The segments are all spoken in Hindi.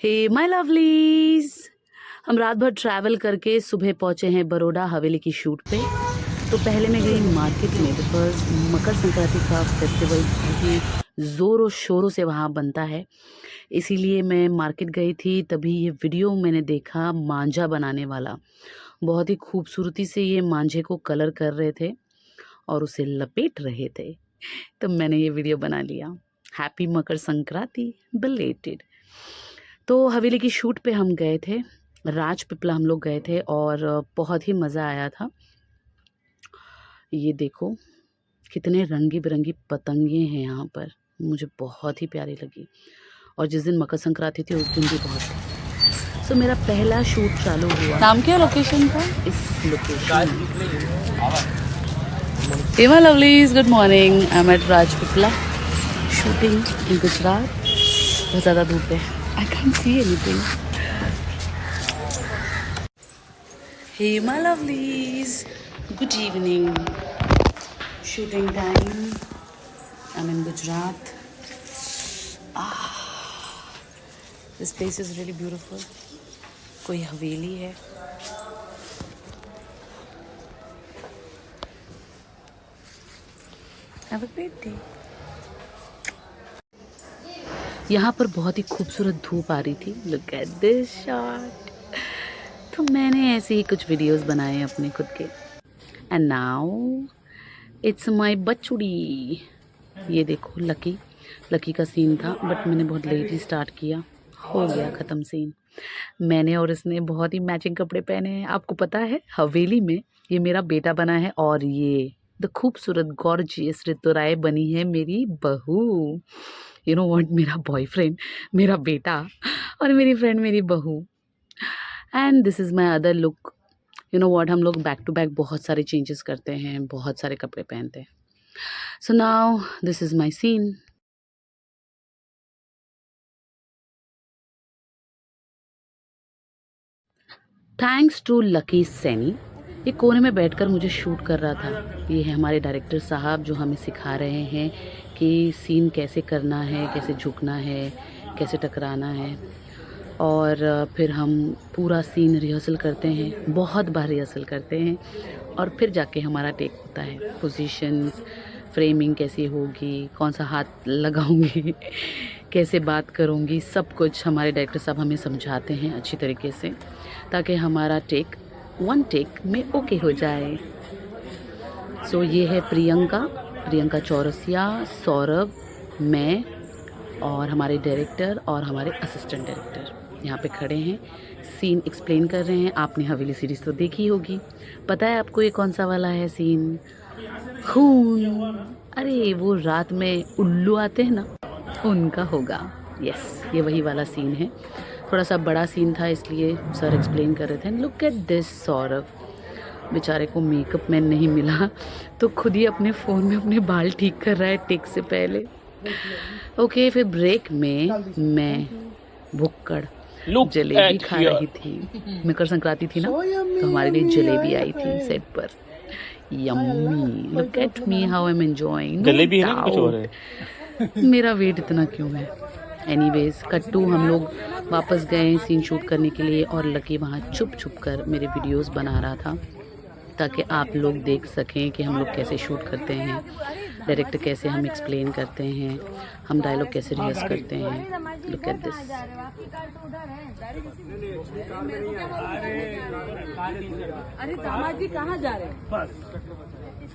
हे माय लवलीज, हम रात भर ट्रैवल करके सुबह पहुंचे हैं बड़ौदा हवेली की शूट पे। तो पहले मैं गई मार्केट में बिकॉज मकर संक्रांति का फेस्टिवल बहुत ही ज़ोरों शोरों से वहाँ बनता है, इसीलिए मैं मार्केट गई थी। तभी ये वीडियो मैंने देखा मांझा बनाने वाला। बहुत ही खूबसूरती से ये मांझे को कलर कर रहे थे और उसे लपेट रहे थे, तो मैंने ये वीडियो बना लिया। Happy Makar Sankranti belated. तो हवेली की शूट पे हम गए थे, राजपीपला हम लोग गए थे और बहुत ही मज़ा आया था। ये देखो कितने रंगी बिरंगी पतंगे हैं यहाँ पर, मुझे बहुत ही प्यारी लगी। और जिस दिन मकर संक्रांति थी उस दिन भी बहुत थी। सो मेरा पहला शूट चालू हुआ। नाम क्या लोकेशन का? इस location Hema lovelies, good morning. I am at Rajpipla shooting in Gujarat. बहुत ज़्यादा धूप है, I can't see anything. Hema lovelies, good evening. Shooting time, I am in Gujarat. This place is really beautiful. कोई हवेली है। Have a great day. यहाँ पर बहुत ही खूबसूरत धूप आ रही थी। Look at this shot. तो मैंने ऐसे ही कुछ वीडियोस बनाए अपने खुद के। एंड नाउ इट्स माय बचुड़ी। ये देखो लकी का सीन था, बट मैंने बहुत लेट ही स्टार्ट किया। हो गया ख़त्म सीन। मैंने और इसने बहुत ही मैचिंग कपड़े पहने हैं। आपको पता है हवेली में ये मेरा बेटा बना है और ये द खूबसूरत गॉर्जियस ऋतु राय बनी है मेरी बहू। यू नो व्हाट, मेरा बॉयफ्रेंड मेरा बेटा और मेरी फ्रेंड मेरी बहू। And this is my other look. You know what, हम लोग बैक टू बैक बहुत सारे चेंजेस करते हैं, बहुत सारे कपड़े पहनते हैं। So now this is my scene. Thanks to Lucky Saini, ये कोने में बैठकर मुझे शूट कर रहा था। ये है हमारे डायरेक्टर साहब जो हमें सिखा रहे हैं कि सीन कैसे करना है, कैसे झुकना है, कैसे टकराना है। और फिर हम पूरा सीन रिहर्सल करते हैं, बहुत बार रिहर्सल करते हैं और फिर जाके हमारा टेक होता है। पोजीशंस, फ्रेमिंग कैसी होगी, कौन सा हाथ लगाऊंगी, कैसे बात करूंगी, सब कुछ हमारे डायरेक्टर साहब हमें समझाते हैं अच्छी तरीके से, ताकि हमारा टेक 1 टेक में ओके हो जाए। सो ये है प्रियंका चौरसिया, सौरभ, मैं और हमारे डायरेक्टर और हमारे असिस्टेंट डायरेक्टर यहाँ पे खड़े हैं, सीन एक्सप्लेन कर रहे हैं। आपने हवेली सीरीज़ तो देखी होगी, पता है आपको ये कौन सा वाला है सीन? खून। अरे वो रात में उल्लू आते हैं ना, उनका होगा। यस, ये वही वाला सीन है। थोड़ा सा बड़ा सीन था इसलिए सर एक्सप्लेन कर रहे थे। लुक एट दिस सौरभ, बेचारे को मेकअप मैन नहीं मिला तो खुद ही अपने फ़ोन में अपने बाल ठीक कर रहा है टेक से पहले। ओके, फिर ब्रेक में मैं भुक्कड़ जलेबी खा रही थी। मकर संक्रांति थी ना, तो हमारे लिए जलेबी आई थी सेट पर। Yummy, look at me how I am enjoying. Jalebi है ना कुछ और है? मेरा वेट इतना क्यों है? एनीवेज, कट्टू हम लोग वापस गए सीन शूट करने के लिए और लकी वहाँ छुप छुप कर मेरे वीडियोस बना रहा था, ताकि आप लोग देख सकें कि हम लोग कैसे शूट करते हैं, डायरेक्टर कैसे हम एक्सप्लेन करते हैं, हम डायलॉग कैसे रिहर्स करते हैं। Look at this. अरे दामाद जी कहाँ जा रहे हैं? बस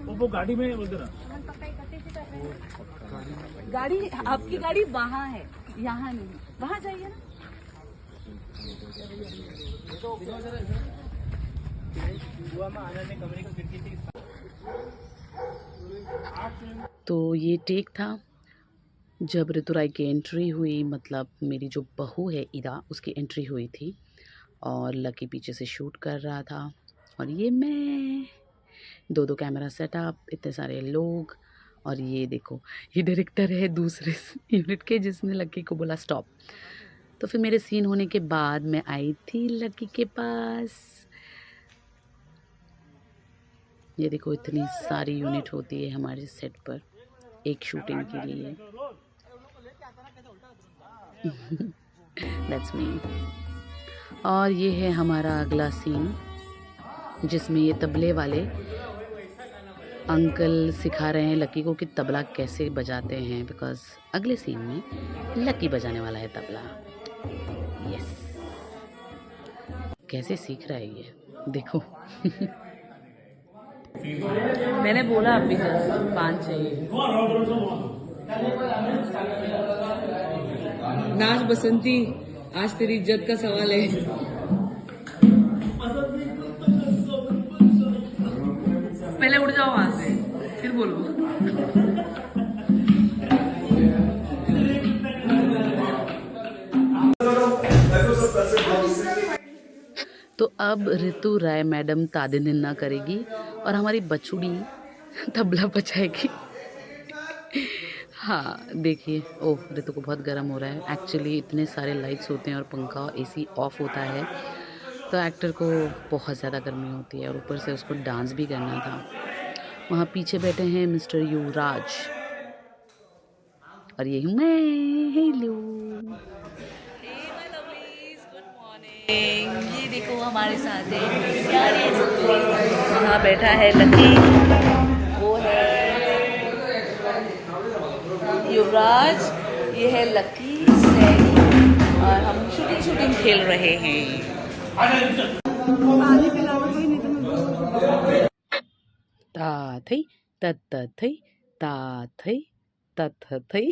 वो गाड़ी में बोलते ना, गाड़ी, आपकी गाड़ी वहाँ है, यहाँ नहीं। वहाँ जाइए ना। तो ये टेक था जब ऋतुराय की एंट्री हुई, मतलब मेरी जो बहू है इरा, उसकी एंट्री हुई थी और लकी पीछे से शूट कर रहा था और ये मैं, दो कैमरा सेटअप, इतने सारे लोग। और ये देखो, ये डायरेक्टर है दूसरे यूनिट के जिसने लकी को बोला स्टॉप। तो फिर मेरे सीन होने के बाद मैं आई थी लकी के पास। ये देखो इतनी सारी यूनिट होती है हमारे सेट पर एक शूटिंग के लिए। That's me. और ये है हमारा अगला सीन, जिसमें ये तबले वाले अंकल सिखा रहे हैं लकी को कि तबला कैसे बजाते हैं, बिकॉज अगले सीन में लकी बजाने वाला है तबला। यस, कैसे सीख रहा है ये देखो। मैंने बोला अभी जस्ट 5 चाहिए। नाच बसंती, आज तेरी इज्जत का सवाल है। पहले उठ जाओ वहां से, फिर बोलो। तो अब ऋतु राय मैडम तादे निन्ना करेगी और हमारी बछुड़ी तबला बजाएगी। हाँ देखिए, ओह ऋतु को बहुत गर्म हो रहा है। एक्चुअली इतने सारे लाइट्स होते हैं और पंखा एसी ऑफ होता है, तो एक्टर को बहुत ज़्यादा गर्मी होती है और ऊपर से उसको डांस भी करना था। वहाँ पीछे बैठे हैं मिस्टर युवराज और ये हूँ मैं। हेलो, ये देखो हमारे साथ है यार, ये वहाँ बैठा है लकी, वो है युवराज, ये है लकी सैनी, और हम शूटिंग खेल रहे हैं। ता थई तत थई ता थई तत थई।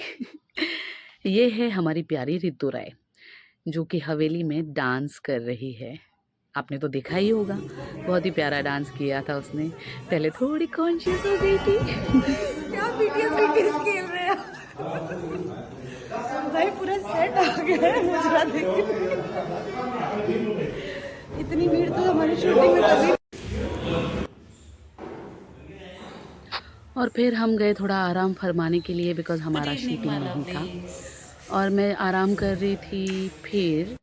ये है हमारी प्यारी ऋतु राय, जो कि हवेली में डांस कर रही है। आपने तो देखा ही होगा, बहुत ही प्यारा डांस किया था उसने। पहले थोड़ी कॉन्शियस हो गई थी। क्या बीटीएस खेल रहे हैं भाई, पूरा सेट आ गया है मुजरा देख के। इतनी भीड़ तो हमारी शूटिंग में कभी। और फिर हम गए थोड़ा आराम फरमाने के लिए, बिकॉज हमारा शूटिंग नहीं था और मैं आराम कर रही थी। फिर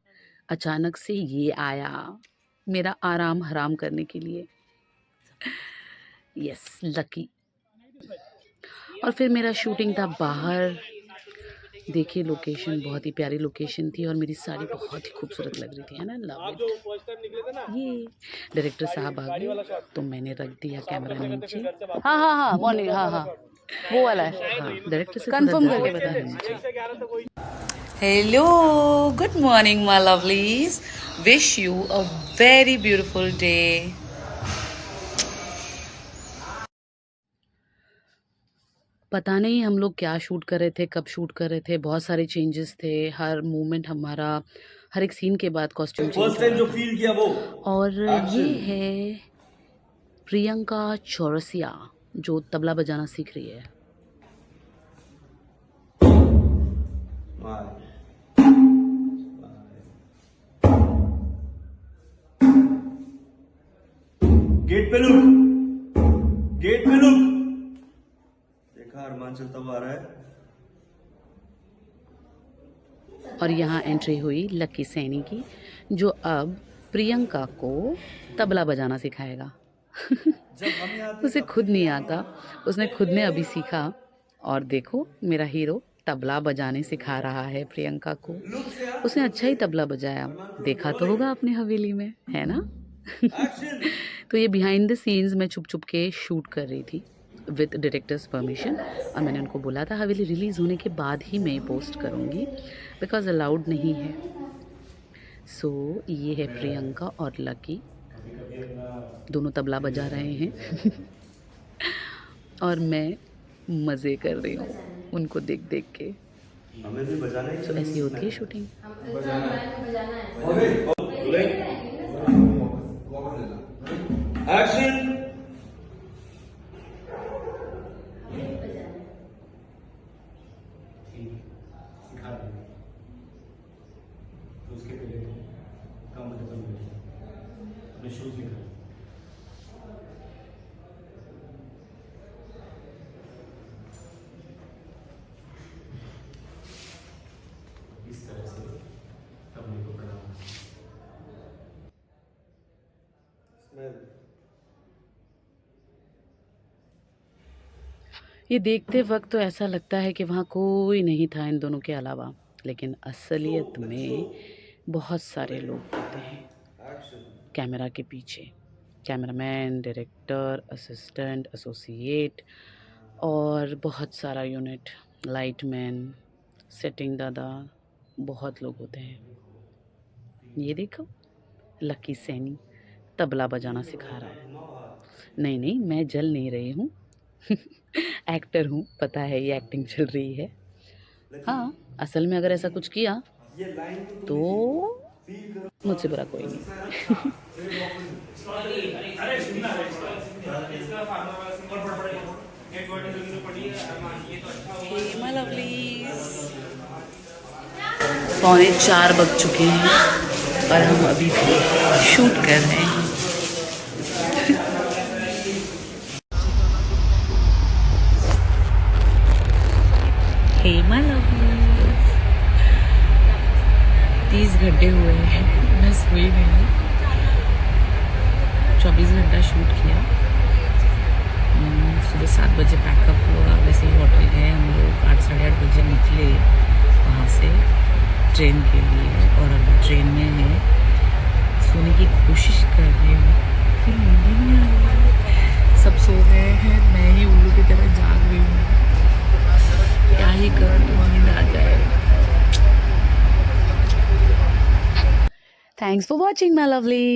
अचानक से ये आया मेरा आराम हराम करने के लिए। Yes, lucky. और फिर मेरा शूटिंग था बाहर। देखिए लोकेशन बहुत ही प्यारी लोकेशन थी और मेरी साड़ी बहुत ही खूबसूरत लग रही थी, है ना। Love it. ये डायरेक्टर साहब आ गए तो मैंने रख दिया कैमरा नीचे। हाँ हाँ हाँ, मॉर्निंग, हाँ हाँ वो वाला है। हाँ, डायरेक्टर से कंफर्म करके बताया मुझे। Hello, good morning my lovelies, wish you a very beautiful day. पता नहीं हम लोग क्या शूट कर रहे थे, कब शूट कर रहे थे। बहुत सारे चेंजेस थे, हर मूवमेंट हमारा, हर एक सीन के बाद कॉस्ट्यूम चेंज हो रहा फील किया वो था। और ये है प्रियंका चौरसिया, जो तबला बजाना सीख रही है। गेट पे लुक, गेट पे लुक। देखा अरमान चलता हुआ आ रहा है। और यहाँ एंट्री हुई लकी सैनी की, जो अब प्रियंका को तबला बजाना सिखाएगा। उसे खुद नहीं आता, उसने खुद ने अभी सीखा। और देखो मेरा हीरो तबला बजाने सिखा रहा है प्रियंका को। उसने अच्छा ही तबला बजाया, देखा तो होगा अपने हवेली में, है ना। तो ये बिहाइंड द सीन्स मैं छुप छुप के शूट कर रही थी विद डायरेक्टर्स परमिशन। और मैंने उनको बोला था हवेली रिलीज़ होने के बाद ही मैं पोस्ट करूँगी, बिकॉज अलाउड नहीं है। सो ये है प्रियंका और लकी, दोनों तबला बजा रहे हैं। और मैं मज़े कर रही हूँ उनको देख देख के। हमें भी बजाना ही सो ऐसी होती है शूटिंग। एक्शन। उसके पहले कंफर्टेबल अपने शूज निकाल। इस तरह से तबले को बनाना। ये देखते वक्त तो ऐसा लगता है कि वहाँ कोई नहीं था इन दोनों के अलावा। लेकिन असलियत में बहुत सारे लोग होते हैं कैमरा के पीछे। कैमरामैन, डायरेक्टर, असिस्टेंट, एसोसिएट और बहुत सारा यूनिट, लाइटमैन, सेटिंग दादा, बहुत लोग होते हैं। ये देखो लकी सैनी तबला बजाना सिखा रहा है। नहीं नहीं, मैं जल नहीं रही हूँ। एक्टर हूँ, पता है ये एक्टिंग चल रही है। हाँ, असल में अगर ऐसा कुछ किया तो मुझसे बुरा कोई नहीं। पौने 4 बज चुके हैं और हम अभी भी शूट कर रहे हैं। हे माय लवली, 30 घंटे हुए हैं, मैं सोई नहीं। 24 घंटा शूट किया। सुबह 7 बजे पैकअप हुआ, वैसे ही होटल गए हम लोग। 8 साढ़े 8 बजे निकले वहाँ से ट्रेन के लिए, और अभी ट्रेन में है, सोने की कोशिश कर रही हूँ, फिर नींद ही नहीं आ रही है। सब सो गए हैं, मैं ही उल्लू की तरह जाग रही हूँ। क्या ही कर, नींद आ जाए। Thanks for watching my lovely.